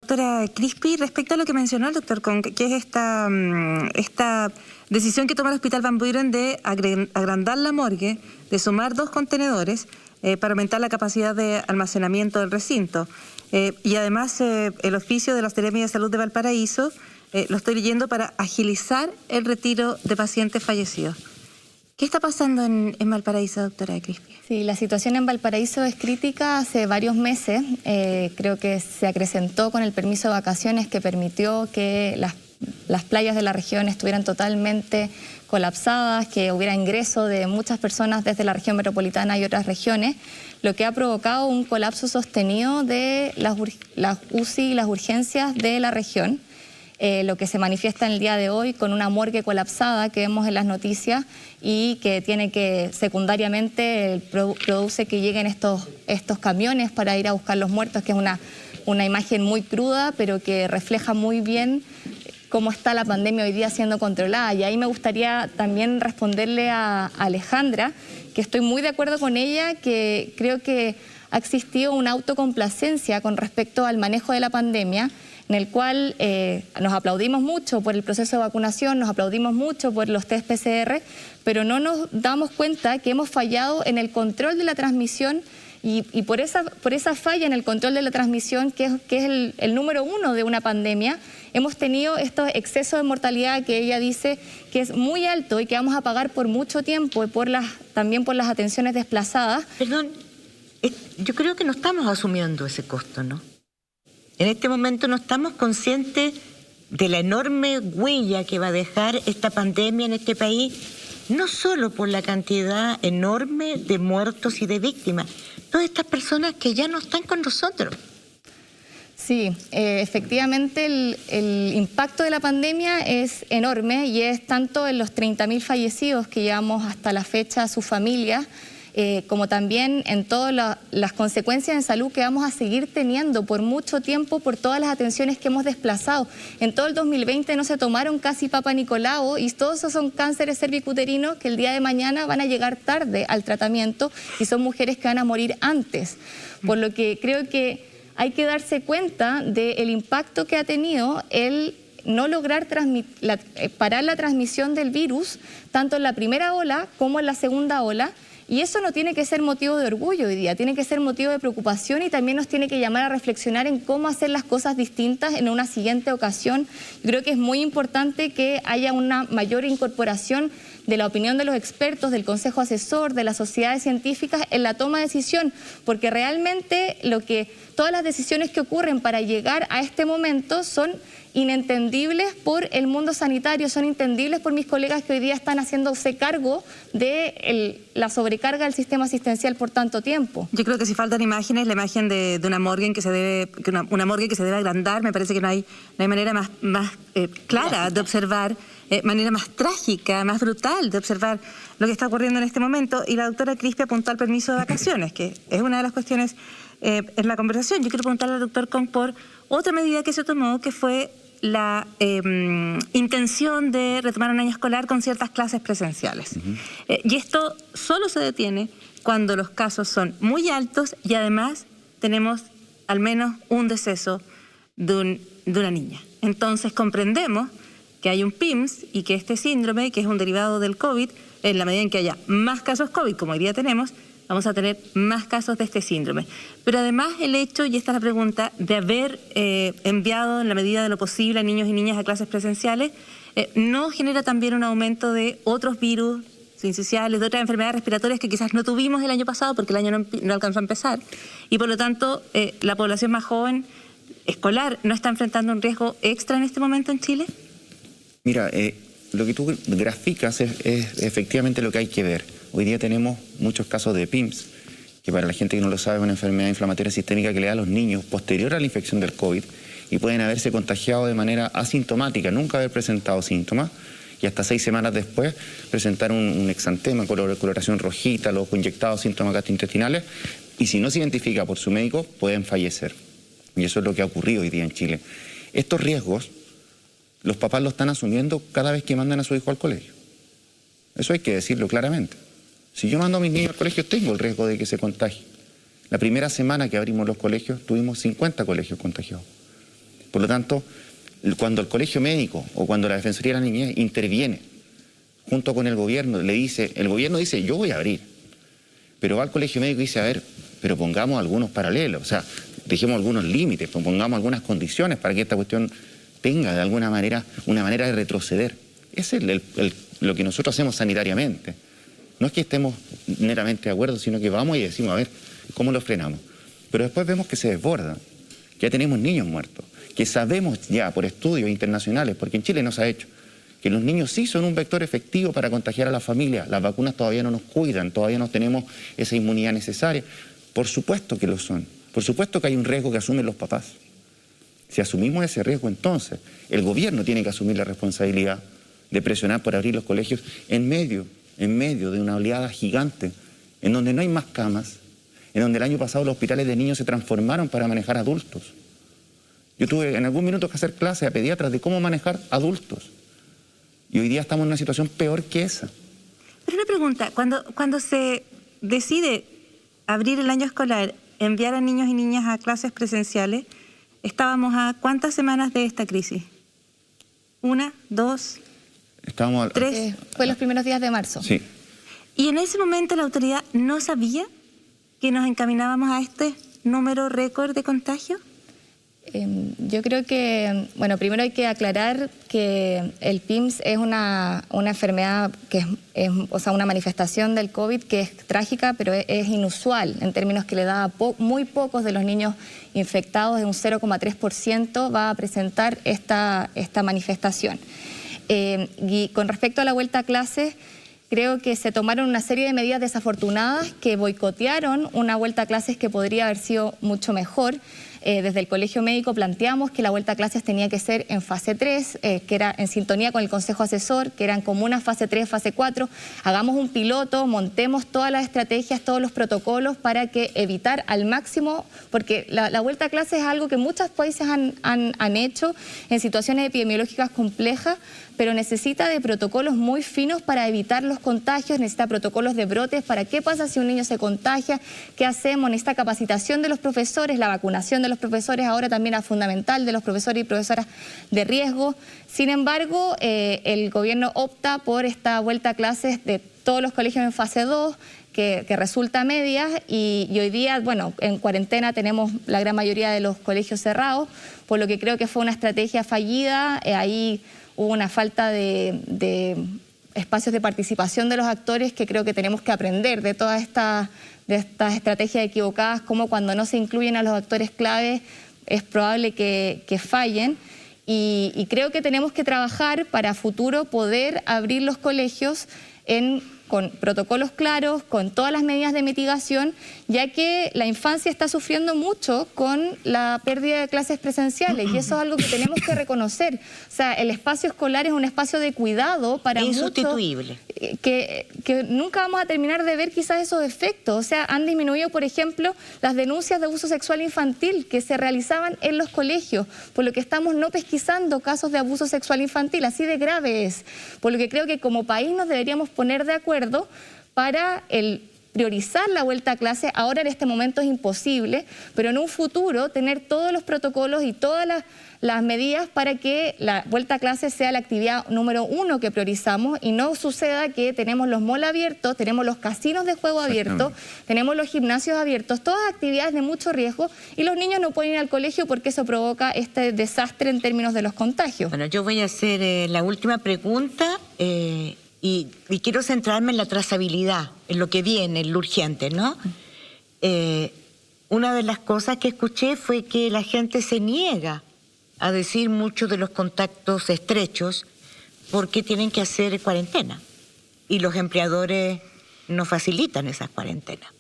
doctora Crispi respecto a lo que mencionó el doctor Conk, que es esta decisión que toma el Hospital Van Buren de agrandar la morgue, de sumar 2 contenedores para aumentar la capacidad de almacenamiento del recinto. Y además el oficio de la Seremi de Salud de Valparaíso, lo estoy leyendo, para agilizar el retiro de pacientes fallecidos. ¿Qué está pasando en Valparaíso, doctora Crispi? Sí, la situación en Valparaíso es crítica hace varios meses. Creo que se acrecentó con el permiso de vacaciones que permitió que las playas de la región estuvieran totalmente colapsadas, que hubiera ingreso de muchas personas desde la región metropolitana y otras regiones, lo que ha provocado un colapso sostenido de las UCI y las urgencias de la región. Lo que se manifiesta en el día de hoy con una morgue colapsada que vemos en las noticias y que tiene que secundariamente produce que lleguen estos camiones para ir a buscar los muertos, que es una imagen muy cruda, pero que refleja muy bien cómo está la pandemia hoy día siendo controlada. Y ahí me gustaría también responderle a Alejandra, que estoy muy de acuerdo con ella, que creo que ha existido una autocomplacencia con respecto al manejo de la pandemia, en el cual nos aplaudimos mucho por el proceso de vacunación, nos aplaudimos mucho por los test PCR, pero no nos damos cuenta que hemos fallado en el control de la transmisión y por esa falla en el control de la transmisión, que es el número 1 de una pandemia, hemos tenido estos excesos de mortalidad que ella dice que es muy alto y que vamos a pagar por mucho tiempo y también por las atenciones desplazadas. Perdón, yo creo que no estamos asumiendo ese costo, ¿no? En este momento no estamos conscientes de la enorme huella que va a dejar esta pandemia en este país, no solo por la cantidad enorme de muertos y de víctimas, todas estas personas que ya no están con nosotros. Sí, efectivamente el impacto de la pandemia es enorme y es tanto en los 30.000 fallecidos que llevamos hasta la fecha a sus familias, como también en todas las consecuencias en salud que vamos a seguir teniendo por mucho tiempo por todas las atenciones que hemos desplazado. En todo el 2020 no se tomaron casi Papa Nicolau y todos esos son cánceres cervicuterinos que el día de mañana van a llegar tarde al tratamiento y son mujeres que van a morir antes. Por lo que creo que hay que darse cuenta del impacto que ha tenido el no lograr parar la transmisión del virus, tanto en la primera ola como en la segunda ola. Y eso no tiene que ser motivo de orgullo hoy día, tiene que ser motivo de preocupación y también nos tiene que llamar a reflexionar en cómo hacer las cosas distintas en una siguiente ocasión. Yo creo que es muy importante que haya una mayor incorporación de la opinión de los expertos, del Consejo Asesor, de las sociedades científicas en la toma de decisión, porque realmente todas las decisiones que ocurren para llegar a este momento son inentendibles por el mundo sanitario, son entendibles por mis colegas que hoy día están haciéndose cargo de la sobrecarga del sistema asistencial por tanto tiempo. Yo creo que si faltan imágenes, la imagen de una morgue en que se debe, una morgue que se debe agrandar, me parece que no hay manera más clara de observar, manera más trágica, más brutal de observar lo que está ocurriendo en este momento. Y la doctora Crispi apuntó al permiso de vacaciones, que es una de las cuestiones en la conversación. Yo quiero preguntarle al doctor Conk por otra medida que se tomó, que fue la intención de retomar un año escolar con ciertas clases presenciales. Y esto solo se detiene cuando los casos son muy altos y además tenemos al menos un deceso de una niña. Entonces comprendemos que hay un PIMS y que este síndrome, que es un derivado del COVID, en la medida en que haya más casos COVID, como hoy día tenemos, vamos a tener más casos de este síndrome. Pero además el hecho, y esta es la pregunta, de haber enviado en la medida de lo posible a niños y niñas a clases presenciales, ¿no genera también un aumento de otros virus sinciciales, de otras enfermedades respiratorias que quizás no tuvimos el año pasado porque el año no alcanzó a empezar? Y por lo tanto, la población más joven escolar no está enfrentando un riesgo extra en este momento en Chile. Mira, lo que tú graficas es efectivamente lo que hay que ver. Hoy día tenemos muchos casos de PIMS, que para la gente que no lo sabe es una enfermedad inflamatoria sistémica que le da a los niños posterior a la infección del COVID y pueden haberse contagiado de manera asintomática, nunca haber presentado síntomas y hasta 6 semanas después presentar un exantema, coloración rojita, los inyectados, síntomas gastrointestinales, y si no se identifica por su médico pueden fallecer. Y eso es lo que ha ocurrido hoy día en Chile. Estos riesgos los papás lo están asumiendo cada vez que mandan a su hijo al colegio. Eso hay que decirlo claramente. Si yo mando a mis niños al colegio, tengo el riesgo de que se contagie. La primera semana que abrimos los colegios, tuvimos 50 colegios contagiados. Por lo tanto, cuando el colegio médico o cuando la Defensoría de la Niñez interviene junto con el gobierno, el gobierno dice, yo voy a abrir, pero va al colegio médico y dice, a ver, pero pongamos algunos paralelos, o sea, dejemos algunos límites, pongamos algunas condiciones para que esta cuestión tenga de alguna manera una manera de retroceder. Ese es lo que nosotros hacemos sanitariamente. No es que estemos netamente de acuerdo, sino que vamos y decimos, a ver, ¿cómo lo frenamos? Pero después vemos que se desborda, que ya tenemos niños muertos, que sabemos ya por estudios internacionales, porque en Chile no se ha hecho, que los niños sí son un vector efectivo para contagiar a la familia. Las vacunas todavía no nos cuidan, todavía no tenemos esa inmunidad necesaria. Por supuesto que lo son. Por supuesto que hay un riesgo que asumen los papás. Si asumimos ese riesgo, entonces el gobierno tiene que asumir la responsabilidad de presionar por abrir los colegios en medio de una oleada gigante, en donde no hay más camas, en donde el año pasado los hospitales de niños se transformaron para manejar adultos. Yo tuve en algún minuto que hacer clases a pediatras de cómo manejar adultos. Y hoy día estamos en una situación peor que esa. Pero una pregunta, cuando se decide abrir el año escolar, enviar a niños y niñas a clases presenciales, estábamos a ¿cuántas semanas de esta crisis? ¿1, 2, Estábamos 3? Fue los primeros días de marzo. Sí. ¿Y en ese momento la autoridad no sabía que nos encaminábamos a este número récord de contagios? Yo creo que, bueno, primero hay que aclarar que el PIMS es una enfermedad que es o sea, una manifestación del COVID que es trágica, pero es inusual en términos que le da a muy pocos de los niños infectados, de un 0,3% va a presentar esta manifestación. Y con respecto a la vuelta a clases, creo que se tomaron una serie de medidas desafortunadas que boicotearon una vuelta a clases que podría haber sido mucho mejor. Desde el Colegio Médico planteamos que la vuelta a clases tenía que ser en fase 3, que era en sintonía con el Consejo Asesor, que eran comunas fase 3, fase 4. Hagamos un piloto, montemos todas las estrategias, todos los protocolos para que evitar al máximo, porque la vuelta a clases es algo que muchos países han hecho en situaciones epidemiológicas complejas, pero necesita de protocolos muy finos para evitar los contagios, necesita protocolos de brotes para qué pasa si un niño se contagia, qué hacemos, necesita capacitación de los profesores, la vacunación de los profesores ahora también es fundamental, de los profesores y profesoras de riesgo. Sin embargo, el gobierno opta por esta vuelta a clases de todos los colegios en fase 2, que resulta media, y hoy día, bueno, en cuarentena tenemos la gran mayoría de los colegios cerrados, por lo que creo que fue una estrategia fallida. Ahí hubo una falta de espacios de participación de los actores que creo que tenemos que aprender de todas estas estrategias equivocadas, como cuando no se incluyen a los actores clave es probable que fallen. Y creo que tenemos que trabajar para futuro poder abrir los colegios con protocolos claros, con todas las medidas de mitigación, ya que la infancia está sufriendo mucho con la pérdida de clases presenciales y eso es algo que tenemos que reconocer. O sea, el espacio escolar es un espacio de cuidado para muchos, insustituible. Que nunca vamos a terminar de ver quizás esos efectos. O sea, han disminuido, por ejemplo, las denuncias de abuso sexual infantil que se realizaban en los colegios, por lo que estamos no pesquisando casos de abuso sexual infantil, así de grave es. Por lo que creo que como país nos deberíamos poner de acuerdo para priorizar la vuelta a clase. Ahora en este momento es imposible, pero en un futuro tener todos los protocolos y todas las medidas para que la vuelta a clase sea la actividad número 1 que priorizamos y no suceda que tenemos los malls abiertos, tenemos los casinos de juego abiertos, tenemos los gimnasios abiertos, todas actividades de mucho riesgo y los niños no pueden ir al colegio porque eso provoca este desastre en términos de los contagios. Bueno, yo voy a hacer la última pregunta. Y quiero centrarme en la trazabilidad, en lo que viene, en lo urgente, ¿no? Una de las cosas que escuché fue que la gente se niega a decir muchos de los contactos estrechos porque tienen que hacer cuarentena y los empleadores no facilitan esas cuarentenas.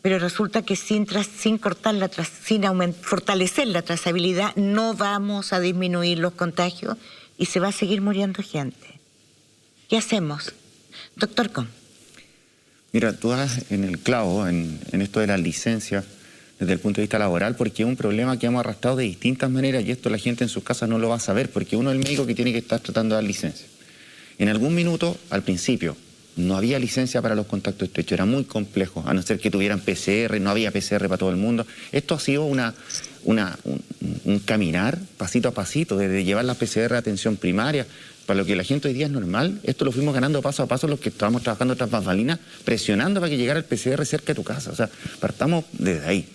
Pero resulta que sin fortalecer la trazabilidad no vamos a disminuir los contagios y se va a seguir muriendo gente. ¿Qué hacemos? Doctor Com. Mira, tú das en el clavo en esto de las licencias desde el punto de vista laboral, porque es un problema que hemos arrastrado de distintas maneras y esto la gente en sus casas no lo va a saber, porque uno es el médico que tiene que estar tratando de dar licencia. En algún minuto, al principio, no había licencia para los contactos estrechos, era muy complejo, a no ser que tuvieran PCR, no había PCR para todo el mundo. Esto ha sido un caminar pasito a pasito, desde llevar la PCR a atención primaria, para lo que la gente hoy día es normal. Esto lo fuimos ganando paso a paso los que estábamos trabajando tras bambalinas, presionando para que llegara el PCR cerca de tu casa. O sea, partamos desde ahí.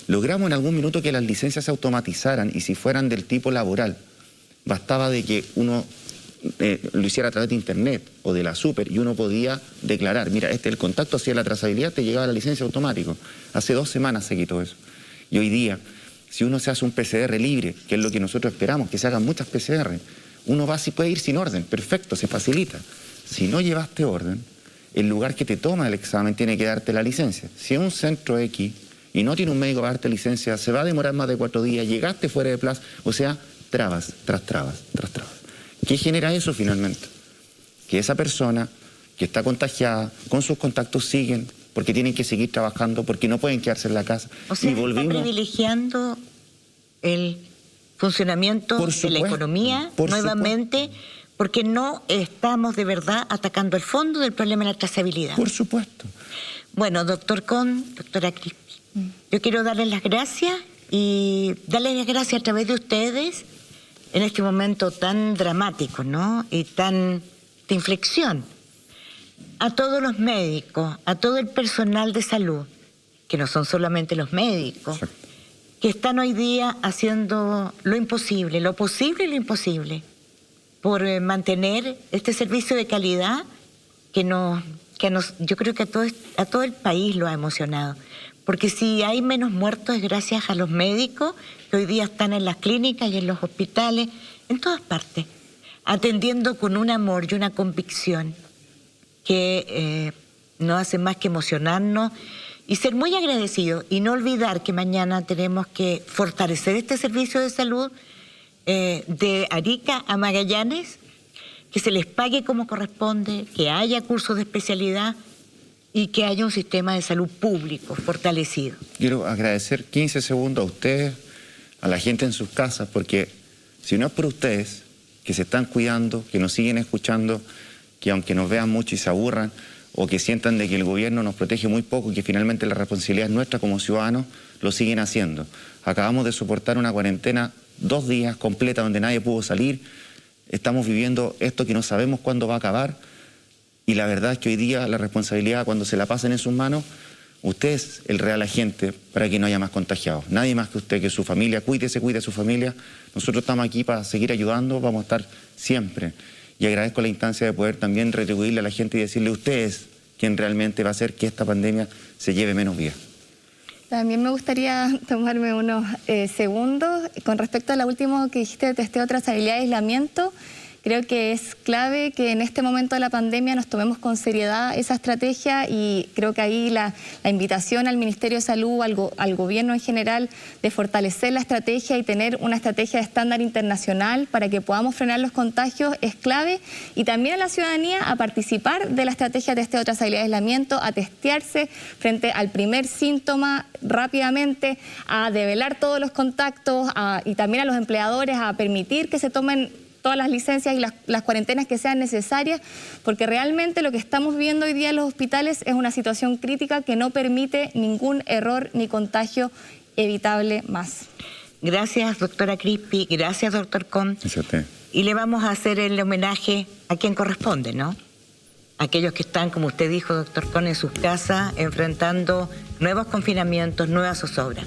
Logramos en algún minuto que las licencias se automatizaran y si fueran del tipo laboral, bastaba de que uno lo hiciera a través de internet o de la super y uno podía declarar, mira, el contacto hacia la trazabilidad, te llegaba la licencia automático. Hace 2 semanas se quitó eso. Y hoy día, si uno se hace un PCR libre, que es lo que nosotros esperamos, que se hagan muchas PCR, uno va si puede ir sin orden, perfecto, se facilita. Si no llevaste orden, el lugar que te toma el examen tiene que darte la licencia. Si es un centro X y no tiene un médico para darte licencia, se va a demorar más de 4 días, llegaste fuera de plazo, o sea, trabas, tras trabas, tras trabas. ¿Qué genera eso finalmente? Que esa persona que está contagiada, con sus contactos siguen, porque tienen que seguir trabajando, porque no pueden quedarse en la casa. O sea, está privilegiando el funcionamiento de la economía nuevamente, porque no estamos de verdad atacando el fondo del problema de la trazabilidad. Por supuesto. Bueno, doctor Con, doctora Crispi, yo quiero darles las gracias y darles las gracias a través de ustedes en este momento tan dramático, ¿no? Y tan de inflexión. A todos los médicos, a todo el personal de salud, que no son solamente los médicos, exacto, que están hoy día haciendo lo imposible, lo posible y lo imposible, por mantener este servicio de calidad que yo creo que a todo el país lo ha emocionado. Porque si hay menos muertos es gracias a los médicos que hoy día están en las clínicas y en los hospitales, en todas partes, atendiendo con un amor y una convicción que no hace más que emocionarnos y ser muy agradecidos y no olvidar que mañana tenemos que fortalecer este servicio de salud de Arica a Magallanes, que se les pague como corresponde, que haya cursos de especialidad y que haya un sistema de salud público fortalecido. Quiero agradecer 15 segundos a ustedes, a la gente en sus casas, porque si no es por ustedes, que se están cuidando, que nos siguen escuchando, que aunque nos vean mucho y se aburran, o que sientan de que el gobierno nos protege muy poco y que finalmente la responsabilidad es nuestra como ciudadanos, lo siguen haciendo. Acabamos de soportar una cuarentena 2 días completa donde nadie pudo salir. Estamos viviendo esto que no sabemos cuándo va a acabar y la verdad es que hoy día la responsabilidad, cuando se la pasen en sus manos, usted es el real agente para que no haya más contagiados. Nadie más que usted, que su familia, cuídese, cuide a su familia. Nosotros estamos aquí para seguir ayudando, vamos a estar siempre. Y agradezco la instancia de poder también retribuirle a la gente y decirle a ustedes quién realmente va a hacer que esta pandemia se lleve menos vidas. También me gustaría tomarme unos segundos con respecto a lo último que dijiste de testeo, trazabilidad y aislamiento. Creo que es clave que en este momento de la pandemia nos tomemos con seriedad esa estrategia y creo que ahí la invitación al Ministerio de Salud, al gobierno en general, de fortalecer la estrategia y tener una estrategia de estándar internacional para que podamos frenar los contagios es clave y también a la ciudadanía a participar de la estrategia de testeo, trazabilidad y aislamiento, a testearse frente al primer síntoma rápidamente, a develar todos los contactos y también a los empleadores a permitir que se tomen todas las licencias y las cuarentenas que sean necesarias, porque realmente lo que estamos viendo hoy día en los hospitales es una situación crítica que no permite ningún error ni contagio evitable más. Gracias, doctora Crispi, gracias, doctor Con. Gracias a usted. Y le vamos a hacer el homenaje a quien corresponde, ¿no? Aquellos que están, como usted dijo, doctor Con, en sus casas, enfrentando nuevos confinamientos, nuevas zozobras.